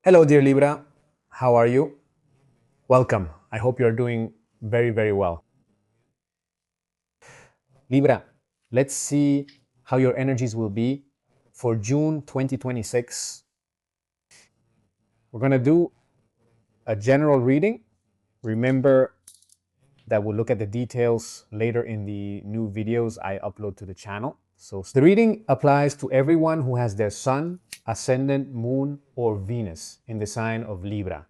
Hello, dear Libra. How are you? Welcome. I hope you're doing very, very well. Libra, let's see how your energies will be for June 2026. We're going to do a general reading. Remember that we'll look at the details later in the new videos I upload to the channel. So the reading applies to everyone who has their sun, ascendant, moon, or Venus in the sign of Libra.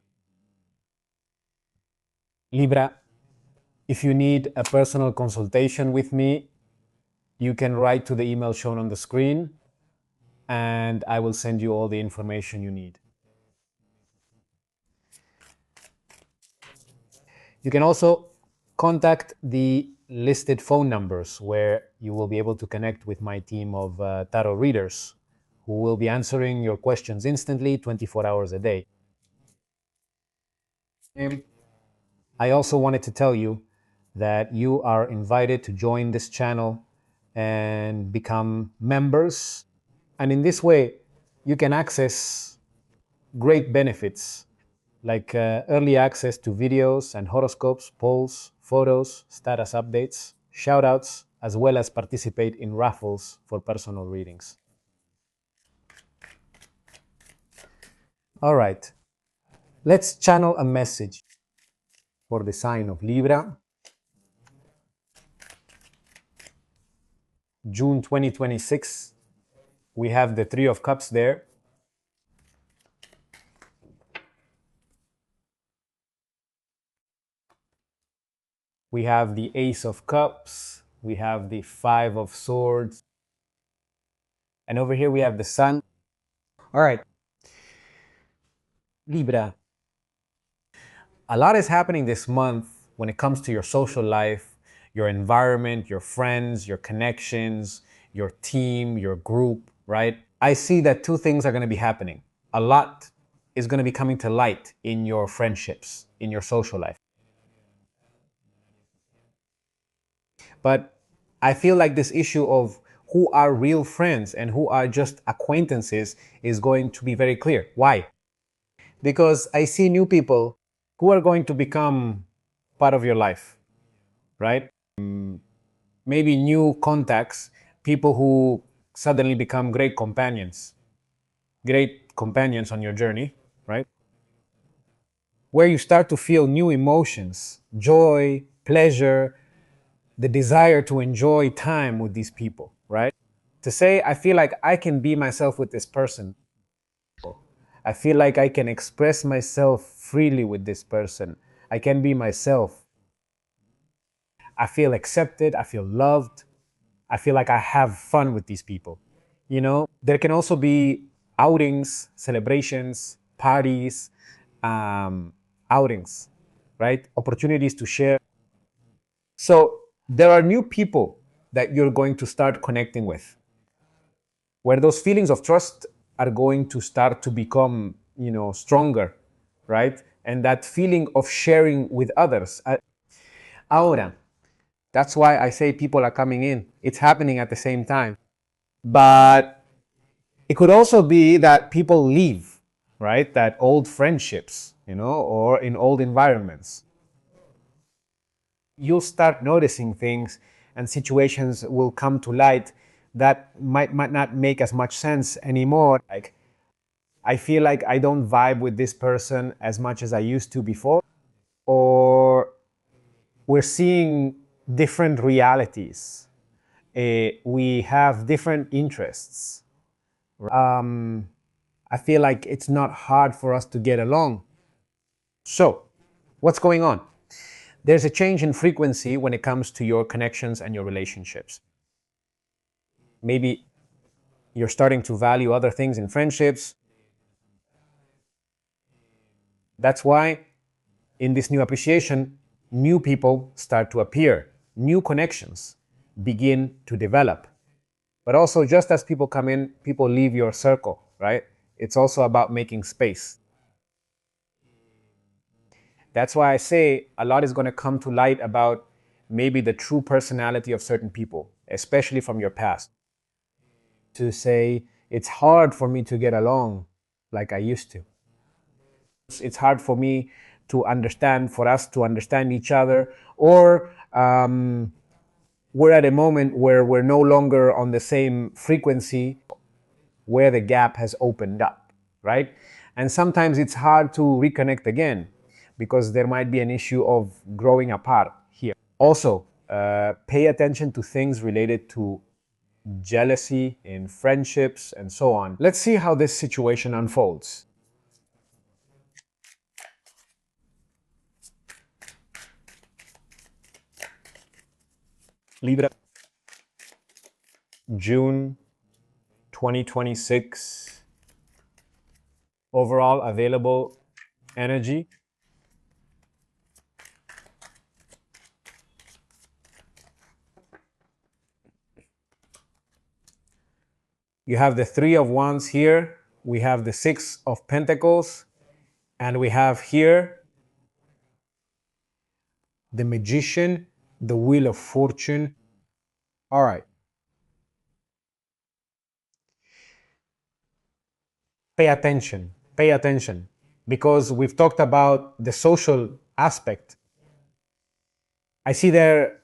Libra, if you need a personal consultation with me, you can write to the email shown on the screen and I will send you all the information you need. You can also contact the listed phone numbers where you will be able to connect with my team of tarot readers who will be answering your questions instantly 24 hours a day. I also wanted to tell you that you are invited to join this channel and become members. And in this way, you can access great benefits like early access to videos and horoscopes, polls, photos, status updates, shoutouts, as well as participate in raffles for personal readings. All right, let's channel a message for the sign of Libra, June 2026. We have the Three of Cups there. We have the Ace of Cups. We have the Five of Swords. And over here we have the Sun. All right. Libra, a lot is happening this month when it comes to your social life, your environment, your friends, your connections, your team, your group, right? I see that two things are going to be happening. A lot is going to be coming to light in your friendships, in your social life. But I feel like this issue of who are real friends and who are just acquaintances is going to be very clear. Why? Because I see new people who are going to become part of your life, right? Maybe new contacts, people who suddenly become great companions on your journey, right? Where you start to feel new emotions, joy, pleasure, the desire to enjoy time with these people, right? To say, I feel like I can be myself with this person. I feel like I can express myself freely with this person. I can be myself. I feel accepted. I feel loved. I feel like I have fun with these people. There can also be outings, celebrations, parties, um, outings, right? Opportunities to share. So there are new people that you're going to start connecting with, where those feelings of trust are going to start to become, stronger, right? And that feeling of sharing with others. Ahora, that's why I say people are coming in. It's happening at the same time. But it could also be that people leave, right? That old friendships, or in old environments. You'll start noticing things and situations will come to light that might not make as much sense anymore. Like, I feel like I don't vibe with this person as much as I used to before, or we're seeing different realities. We have different interests. I feel like it's not hard for us to get along. So, what's going on? There's a change in frequency when it comes to your connections and your relationships. Maybe you're starting to value other things in friendships. That's why in this new appreciation, new people start to appear, new connections begin to develop. But also, just as people come in, people leave your circle, right? It's also about making space. That's why I say a lot is going to come to light about maybe the true personality of certain people, especially from your past. To say, it's hard for me to get along like I used to. it's hard for me to understand, for us to understand each other, or we're at a moment where we're no longer on the same frequency, where the gap has opened up, right? And sometimes it's hard to reconnect again because there might be an issue of growing apart here. Also, pay attention to things related to jealousy in friendships and so on. Let's see how this situation unfolds. Libra, June 2026, overall available energy. You have the Three of Wands here, we have the Six of Pentacles, and we have here the Magician, the Wheel of Fortune. All right. Pay attention, because we've talked about the social aspect. I see there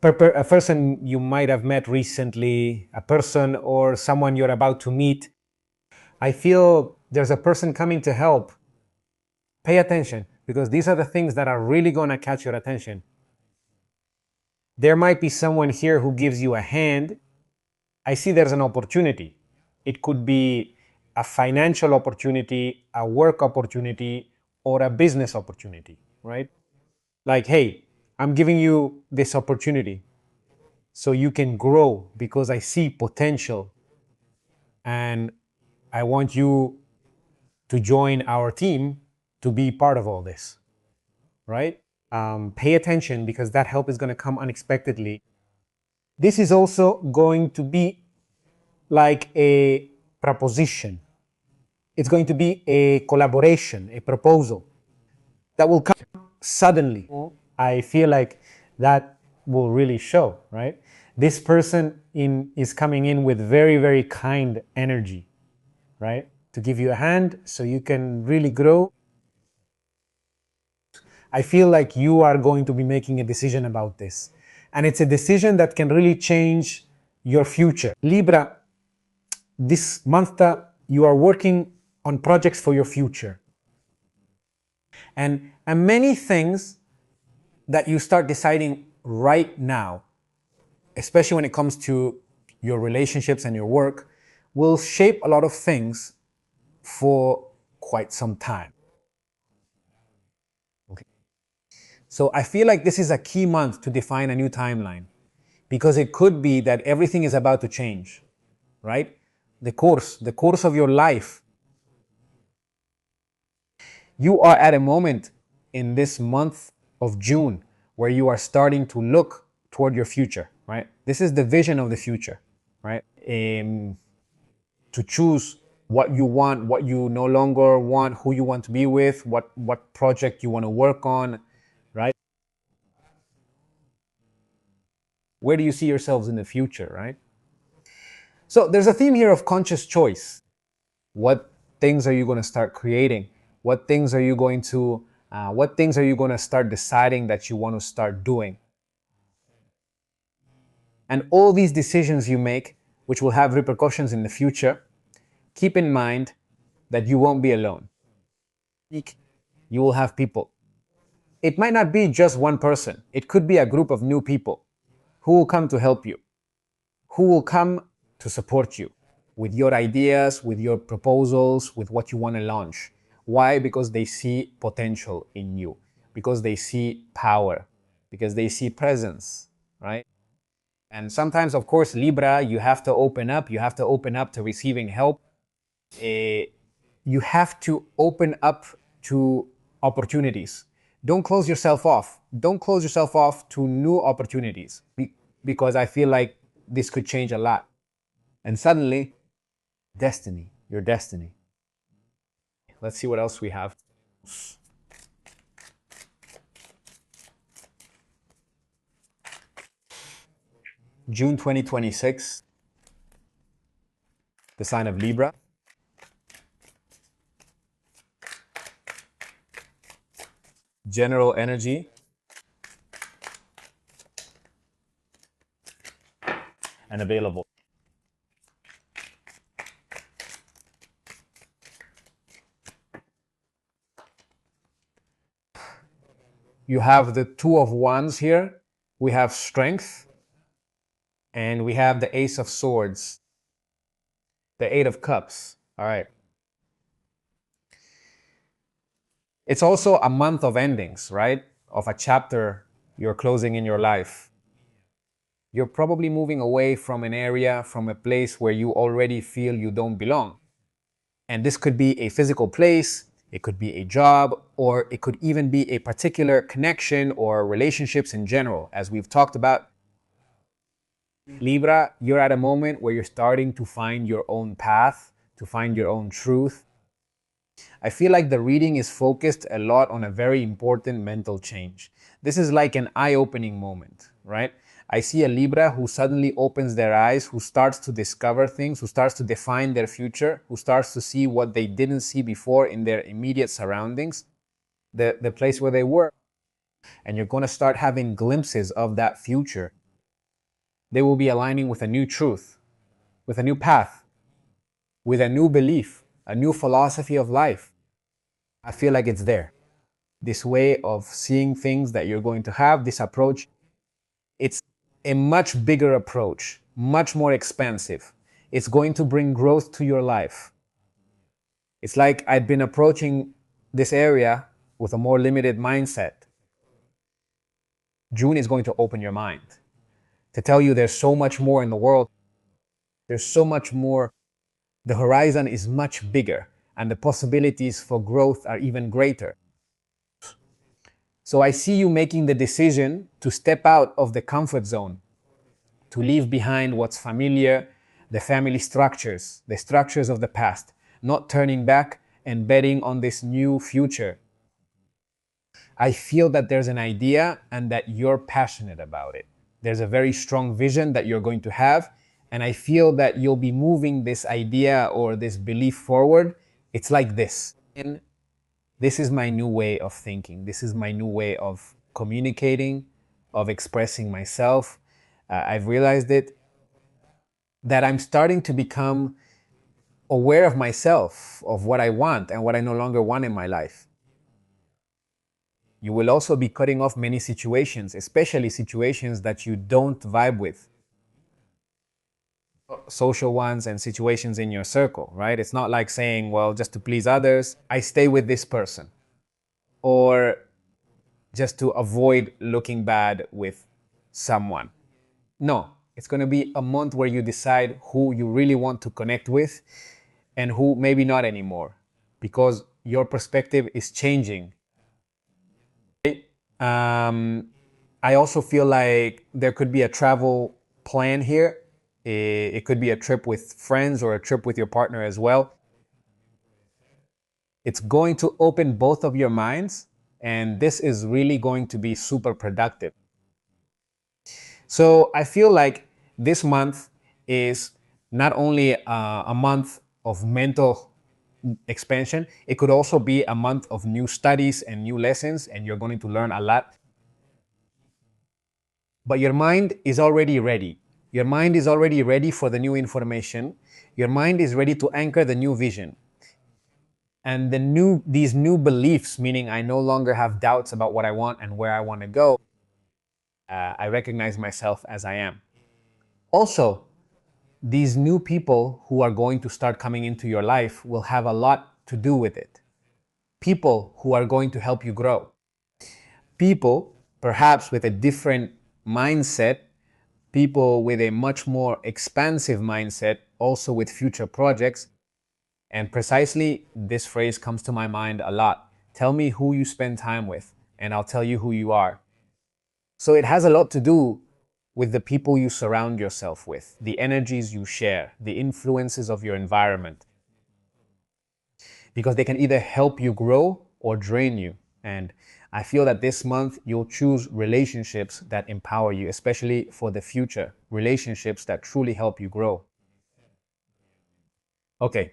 a person you might have met recently, a person or someone you're about to meet. I feel there's a person coming to help. Pay attention, because these are the things that are really going to catch your attention. There might be someone here who gives you a hand. I see there's an opportunity. It could be a financial opportunity, a work opportunity, or a business opportunity, right? Like, hey, I'm giving you this opportunity so you can grow because I see potential and I want you to join our team to be part of all this, right? Pay attention, because that help is going to come unexpectedly. This is also going to be like a proposition. It's going to be a collaboration, a proposal that will come suddenly. I feel like that will really show, right? This person is coming in with very, very kind energy, right? To give you a hand so you can really grow. I feel like you are going to be making a decision about this. And it's a decision that can really change your future. Libra, this month you are working on projects for your future. And many things that you start deciding right now, especially when it comes to your relationships and your work, will shape a lot of things for quite some time. Okay. So I feel like this is a key month to define a new timeline, because it could be that everything is about to change, right? The course of your life. You are at a moment in this month of June where you are starting to look toward your future, right? This is the vision of the future, right? To choose what you want, what you no longer want, who you want to be with, what project you want to work on, right? Where do you see yourselves in the future, right? So there's a theme here of conscious choice. What things are you going to start creating? What things are you going to start deciding that you want to start doing? And all these decisions you make, which will have repercussions in the future, keep in mind that you won't be alone. You will have people. It might not be just one person. It could be a group of new people who will come to help you, who will come to support you with your ideas, with your proposals, with what you want to launch. Why? Because they see potential in you, because they see power, because they see presence, right? And sometimes, of course, Libra, you have to open up. You have to open up to receiving help. You have to open up to opportunities. Don't close yourself off. Don't close yourself off to new opportunities, because I feel like this could change a lot. And suddenly, destiny, your destiny. Let's see what else we have. June 2026, the sign of Libra. general energy, and available. You have the Two of Wands here. We have strength, and we have the Ace of Swords, the Eight of Cups. All right. It's also a month of endings, right? Of a chapter you're closing in your life. You're probably moving away from an area, from a place where you already feel you don't belong. And this could be a physical place, it could be a job, or it could even be a particular connection or relationships in general. As we've talked about, Libra, you're at a moment where you're starting to find your own path, to find your own truth. I feel like the reading is focused a lot on a very important mental change. This is like an eye-opening moment, right? I see a Libra who suddenly opens their eyes, who starts to discover things, who starts to define their future, who starts to see what they didn't see before in their immediate surroundings, the place where they were. And you're going to start having glimpses of that future. They will be aligning with a new truth, with a new path, with a new belief, a new philosophy of life. I feel like it's there. This way of seeing things that you're going to have, this approach, it's a much bigger approach, much more expansive. It's going to bring growth to your life. It's like I'd been approaching this area with a more limited mindset. June is going to open your mind to tell you there's so much more in the world. There's so much more. The horizon is much bigger, and the possibilities for growth are even greater. So I see you making the decision to step out of the comfort zone, to leave behind what's familiar, the family structures, the structures of the past, not turning back and betting on this new future. I feel that there's an idea and that you're passionate about it. There's a very strong vision that you're going to have, and I feel that you'll be moving this idea or this belief forward. It's like this. And this is my new way of thinking. This is my new way of communicating, of expressing myself. I've realized it, that I'm starting to become aware of myself, of what I want and what I no longer want in my life. You will also be cutting off many situations, especially situations that you don't vibe with. Social ones and situations in your circle, right? It's not like saying, well, just to please others, I stay with this person. Or just to avoid looking bad with someone. No, it's going to be a month where you decide who you really want to connect with and who maybe not anymore, because your perspective is changing. I also feel like there could be a travel plan here. It could be a trip with friends or a trip with your partner as well. It's going to open both of your minds, and this is really going to be super productive. So I feel like this month is not only a month of mental expansion, it could also be a month of new studies and new lessons, and you're going to learn a lot. But your mind is already ready. Your mind is already ready for the new information. Your mind is ready to anchor the new vision. And these new beliefs, meaning I no longer have doubts about what I want and where I want to go. I recognize myself as I am. Also, these new people who are going to start coming into your life will have a lot to do with it. People who are going to help you grow. People, perhaps with a different mindset, people with a much more expansive mindset, also with future projects. And precisely this phrase comes to my mind a lot. Tell me who you spend time with, and I'll tell you who you are. So it has a lot to do with the people you surround yourself with, the energies you share, the influences of your environment. Because they can either help you grow or drain you. And I feel that this month you'll choose relationships that empower you, especially for the future, relationships that truly help you grow. Okay,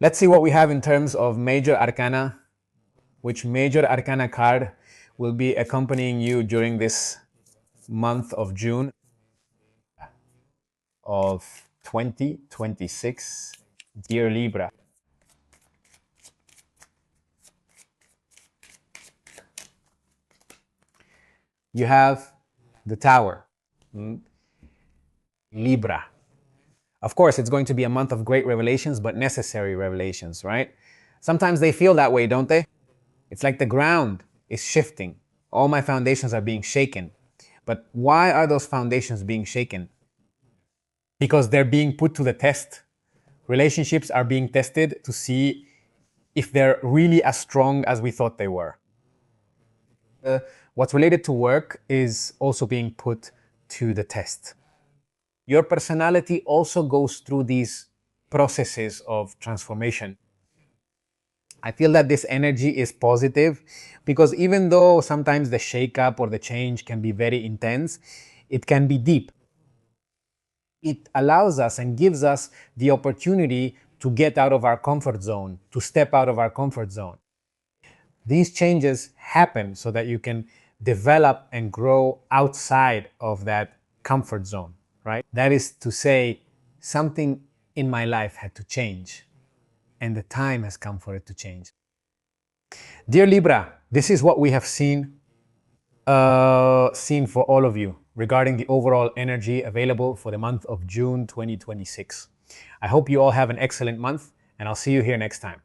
let's see what we have in terms of major arcana which major Arcana card will be accompanying you during this month of June of 2026, dear Libra. You have the Tower, Libra. Of course, it's going to be a month of great revelations, but necessary revelations, right? Sometimes they feel that way, don't they? It's like the ground is shifting. All my foundations are being shaken. But why are those foundations being shaken? Because they're being put to the test. Relationships are being tested to see if they're really as strong as we thought they were. What's related to work is also being put to the test. Your personality also goes through these processes of transformation. I feel that this energy is positive because even though sometimes the shakeup or the change can be very intense, it can be deep. It allows us and gives us the opportunity to get out of our comfort zone, to step out of our comfort zone. These changes happen so that you can develop and grow outside of that comfort zone, right? That is to say, something in my life had to change, and the time has come for it to change. Dear Libra, this is what we have seen for all of you regarding the overall energy available for the month of June 2026. I hope you all have an excellent month, and I'll see you here next time.